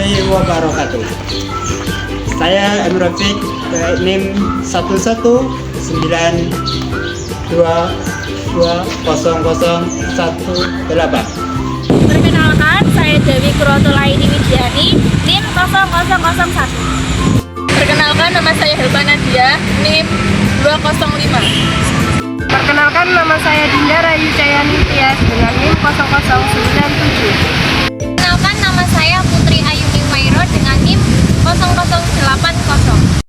warahmatullahi wabarakatuh. Saya M. Rafiq, NIM 112200118. Perkenalkan, saya Dewi Kurotulaini Widiani, NIM 0001. Perkenalkan, nama saya Helva Nadia, NIM 205. Perkenalkan, nama saya Dinda Rayu Cayani Tias dengan NIM 0097. Perkenalkan, nama saya Putri Ayuni Mairo dengan NIM 0080.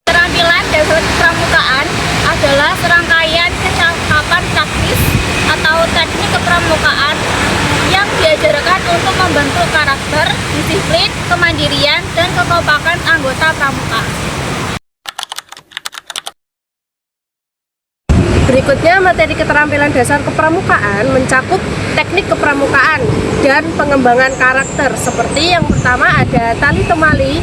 Keterampilan dasar kepramukaan adalah serangkaian kecakapan praktis atau teknik kepramukaan yang diajarkan untuk membentuk karakter, disiplin, kemandirian, dan kekompakan anggota pramuka. Berikutnya, materi keterampilan dasar kepramukaan mencakup teknik kepramukaan dan pengembangan karakter. Seperti yang pertama ada tali temali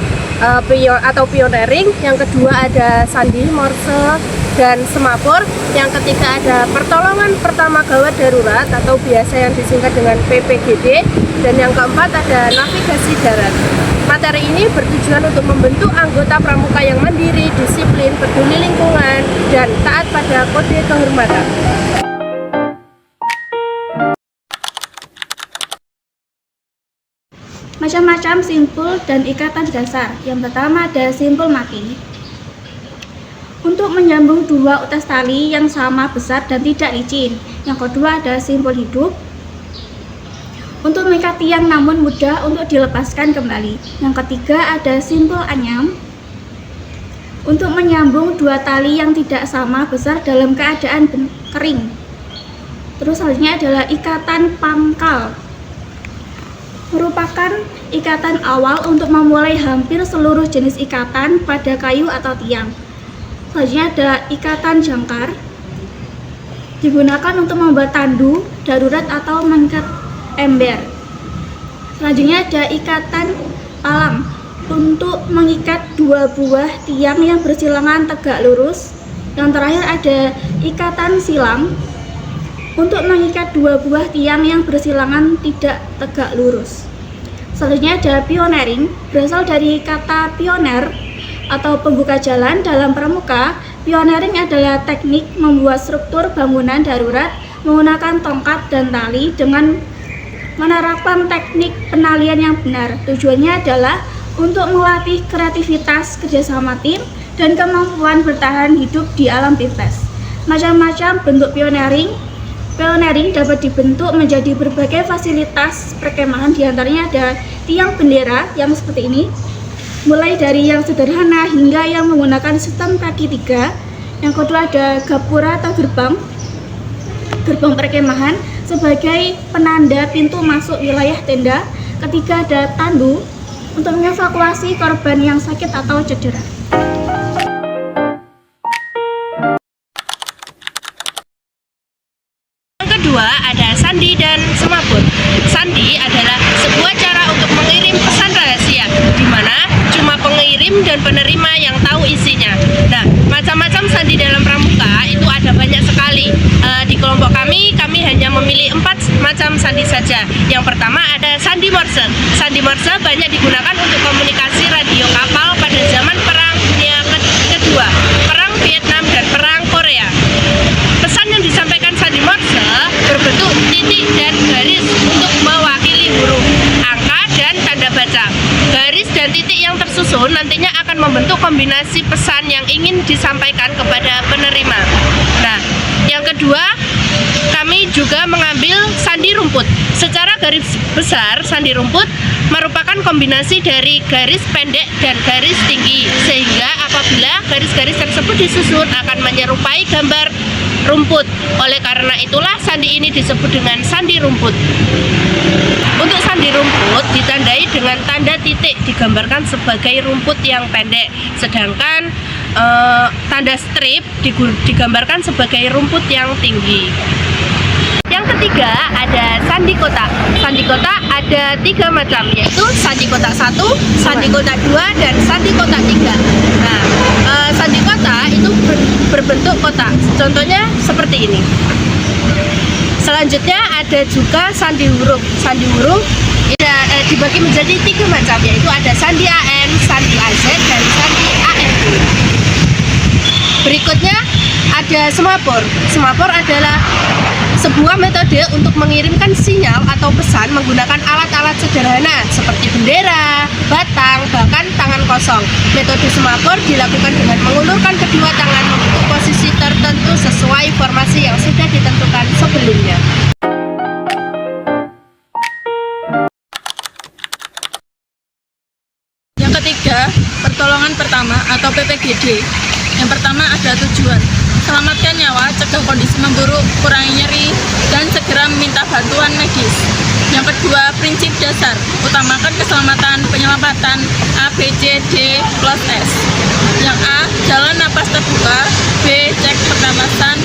atau pioneering, yang kedua ada sandi, morse, dan semapur, yang ketiga ada pertolongan pertama gawat darurat atau biasa yang disingkat dengan PPGD, dan yang keempat ada navigasi darat. Materi ini bertujuan untuk membentuk anggota pramuka yang mandiri, disiplin, peduli lingkungan, dan taat pada kode kehormatan. Macam-macam simpul dan ikatan dasar. Yang pertama ada simpul mati. Untuk menyambung dua utas tali yang sama besar dan tidak licin. Yang kedua ada simpul hidup. Untuk mengikat tiang namun mudah untuk dilepaskan kembali. Yang ketiga ada simpul anyam. Untuk menyambung dua tali yang tidak sama besar dalam keadaan kering. Terus selanjutnya adalah ikatan pangkal. Merupakan ikatan awal untuk memulai hampir seluruh jenis ikatan pada kayu atau tiang. Selanjutnya ada ikatan jangkar. Digunakan untuk membuat tandu, darurat atau mengikat ember. Selanjutnya ada ikatan palang untuk mengikat dua buah tiang yang bersilangan tegak lurus. Yang terakhir ada ikatan silang untuk mengikat dua buah tiang yang bersilangan tidak tegak lurus. Selanjutnya ada pioneering, berasal dari kata pioner atau pembuka jalan dalam pramuka. Pioneering adalah teknik membuat struktur bangunan darurat menggunakan tongkat dan tali dengan menerapkan teknik penalian yang benar. Tujuannya adalah untuk melatih kreativitas, kerjasama tim, dan kemampuan bertahan hidup di alam bebas. Macam-macam bentuk pioneering dapat dibentuk menjadi berbagai fasilitas perkemahan, diantaranya ada tiang bendera yang seperti ini, mulai dari yang sederhana hingga yang menggunakan sistem kaki tiga. Yang kedua ada gapura atau gerbang perkemahan sebagai penanda pintu masuk wilayah tenda. Ketiga ada tandu untuk mengevakuasi korban yang sakit atau cedera. Kedua ada sandi dan semapur. Sandi adalah sebuah cara untuk mengirim pesan rahasia, di mana cuma pengirim dan penerima yang tahu isinya. Nah, macam-macam sandi dalam pramuka itu ada banyak sekali. Di kelompok kami hanya memilih 4 macam sandi saja. Yang pertama ada sandi morse. Sandi morse banyak digunakan untuk komunikasi radio kapal pada zaman Perang Dunia Kedua, Perang Vietnam dan Perang Korea. Pesan yang disampaikan sandi morse berbentuk titik dan garis untuk mewakili huruf, angka, dan tanda baca. Garis dan titik yang tersusun nantinya akan membentuk kombinasi pesan yang ingin disampaikan kepada penerima. Nah, yang kedua, kami juga mengambil sandi rumput. Secara garis besar, sandi rumput merupakan kombinasi dari garis pendek dan garis tinggi, sehingga apabila garis-garis tersebut disusun akan menyerupai gambar rumput. Oleh karena itulah sandi ini disebut dengan sandi rumput. Untuk sandi rumput ditandai dengan tanda titik, digambarkan sebagai rumput yang pendek, sedangkan tanda strip digambarkan sebagai rumput yang tinggi. Yang ketiga ada sandi kotak. Sandi kotak ada 3 macam, yaitu sandi kotak 1, sandi kotak 2, dan sandi kotak 3. Nah, sandi kotak itu berbentuk kotak. Contohnya seperti ini. Selanjutnya ada juga sandi huruf. Sandi huruf dibagi menjadi 3 macam, yaitu ada sandi AN, sandi AZ, dan sandi AND. Berikutnya ada semapur. Semapur adalah sebuah metode untuk mengirimkan sinyal atau pesan menggunakan alat-alat sederhana seperti bendera, batang, bahkan tangan kosong. Metode semapur dilakukan dengan mengulurkan kedua tangan membentuk posisi tertentu sesuai formasi yang sudah ditentukan sebelumnya. Yang ketiga, pertolongan pertama atau PPGD. Yang pertama ada tujuan, selamatkan nyawa, cegah kondisi memburuk, kurangi nyeri, dan segera meminta bantuan medis. Yang kedua, prinsip dasar, utamakan keselamatan penyelamatan A, B, C, D, plus S. Yang A, jalan napas terbuka. B, cek pernapasan.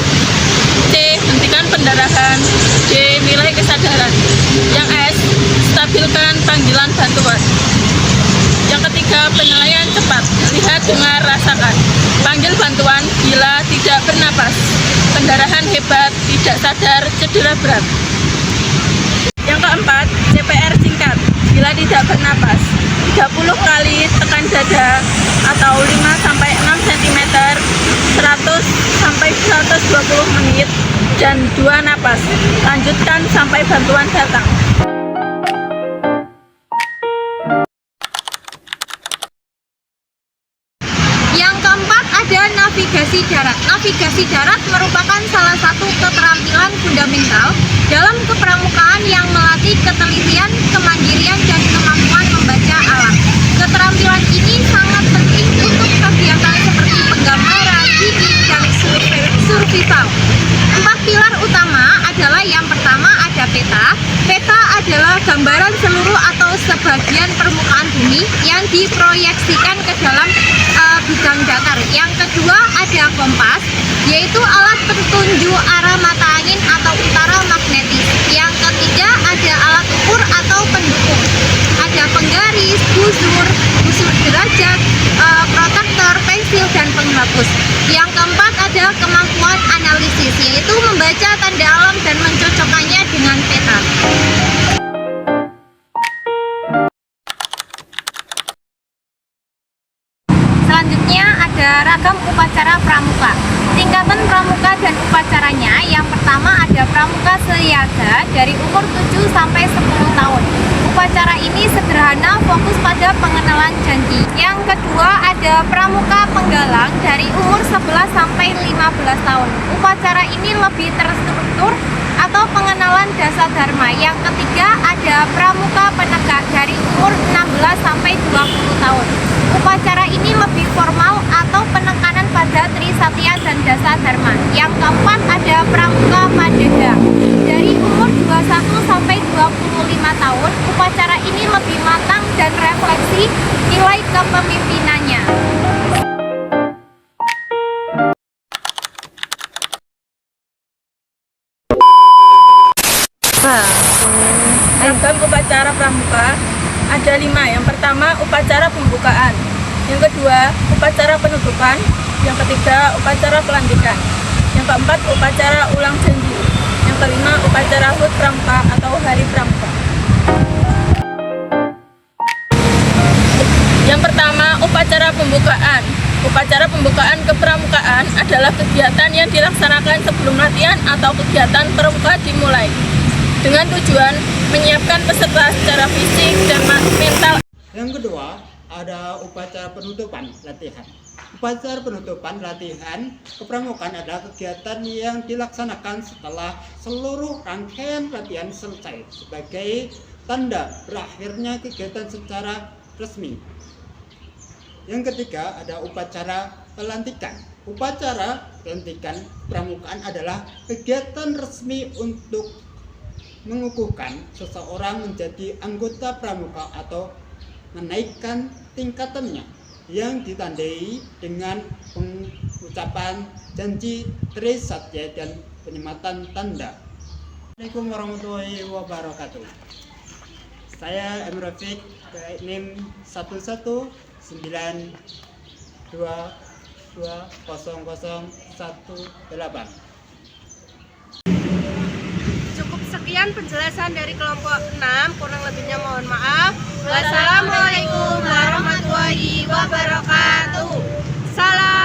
C, hentikan pendarahan. D, nilai kesadaran. Yang S, stabilkan panggilan bantuan. Yang ketiga, penilaian cepat, lihat, dengar, rasakan. Panggil bantuan bila tidak bernapas, pendarahan hebat, tidak sadar, cedera berat. Yang keempat, CPR singkat, bila tidak bernapas, 30 kali tekan dada atau 5-6 cm, 100-120 menit, dan 2 napas. Lanjutkan sampai bantuan datang. Ada navigasi darat. Navigasi darat merupakan salah satu keterampilan fundamental dalam kepramukaan yang melatih ketelitian, kemandirian, dan kemampuan membaca alam. Keterampilan ini sangat penting untuk kegiatan seperti penggambaran, bidik, dan survival. 4 pilar utama adalah yang pertama ada peta. Peta adalah gambaran seluruh atau sebagian permukaan bumi yang diproyeksikan ke dalam bidang datar. Yang kedua ada kompas, yaitu alat petunjuk arah mata angin atau utara magnetis. Yang ketiga ada alat ukur atau pendukung. Ada penggaris, busur derajat, protektor, pensil, dan penghapus. Yang keempat ada kemampuan analisis, yaitu membaca tanda alam dan mencocokkannya dengan peta. Selanjutnya ada ragam upacara pramuka. Tingkatan pramuka dan upacaranya, yang pertama ada pramuka siaga dari umur 7 sampai 10 tahun. Upacara ini sederhana, fokus pada pengenalan janji. Yang kedua ada pramuka penggalang dari umur 11 sampai 15 tahun. Upacara ini lebih terstruktur atau pengenalan dasar dharma. Yang ketiga ada pramuka penegak dari umur 16 sampai 20 tahun. Upacara ini lebih formal atau penekanan pada trisatya dan dasa dharma. Yang keempat ada pramuka madega dari umur 21 sampai 25 tahun. Upacara ini lebih matang dan refleksi nilai kepemimpinannya. Ragam upacara pramuka ada 5. Yang pertama upacara pembukaan, yang kedua upacara penutupan, yang ketiga upacara pelantikan, yang keempat upacara ulang janji, yang kelima upacara HUT pramuka atau hari pramuka. Yang pertama upacara pembukaan. Upacara pembukaan kepramukaan adalah kegiatan yang dilaksanakan sebelum latihan atau kegiatan pramuka dimulai, dengan tujuan menyiapkan peserta secara fisik dan mental. Yang kedua, ada upacara penutupan latihan. Upacara penutupan latihan kepramukaan adalah kegiatan yang dilaksanakan setelah seluruh rangkaian latihan selesai sebagai tanda berakhirnya kegiatan secara resmi. Yang ketiga, ada upacara pelantikan. Upacara pelantikan kepramukaan adalah kegiatan resmi untuk mengukuhkan seseorang menjadi anggota pramuka atau menaikkan tingkatannya, yang ditandai dengan pengucapan janji trisatya dan penyematan tanda. Assalamualaikum warahmatullahi wabarakatuh. Saya M. Rafiq, NIM 119220018. Sekian penjelasan dari kelompok 6, kurang lebihnya mohon maaf. Wassalamualaikum warahmatullahi wabarakatuh. Salam